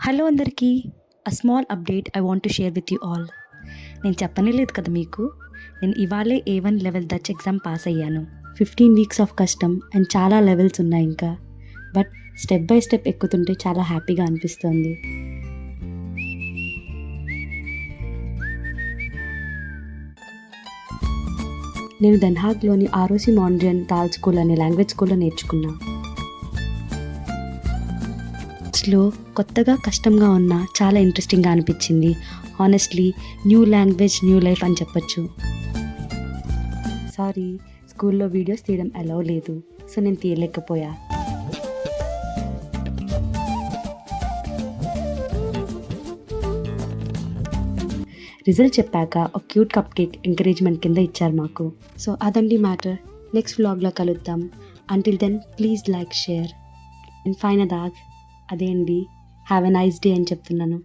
Hello అందరికీ! Small update I want to share with you all. నేను చెప్పనే లేదు కదా మీకు. నేను ఇవాళే A1 level Dutch exam pass అయ్యాను. 15 వీక్స్ ఆఫ్ కష్టం అండ్ చాలా లెవెల్స్ ఉన్నాయి ఇంకా. బట్ స్టెప్ బై స్టెప్ ఎక్కుతుంటే చాలా హ్యాపీగా అనిపిస్తోంది. నేను దెన్ హాగ్‌లోని ఆర్ఓసి మాండ్రియన్ తాల్ స్కూల్ అనే లాంగ్వేజ్ స్కూల్‌లో నేర్చుకున్నా. ఫస్ట్‌లో కొత్తగా కష్టంగా ఉన్నా చాలా ఇంట్రెస్టింగ్‌గా అనిపించింది. Honestly new language new life అని చెప్పొచ్చు. సారీ, స్కూల్‌లో వీడియోస్ తీయడం అలౌ లేదు. సో నేను తీయలేకపోయా. రిజల్ట్ చెప్పాక ఒక క్యూట్ కప్ కేక్ ఎంకరేజ్మెంట్ కింద ఇచ్చారు మాకు. సో అదండి మ్యాటర్. నెక్స్ట్ వ్లాగ్‌లో కలుద్దాం. Until then please like, share and final దాగ్ అదే అండి, హ్యావ్ ఎ నైస్ డే అని చెప్తున్నాను.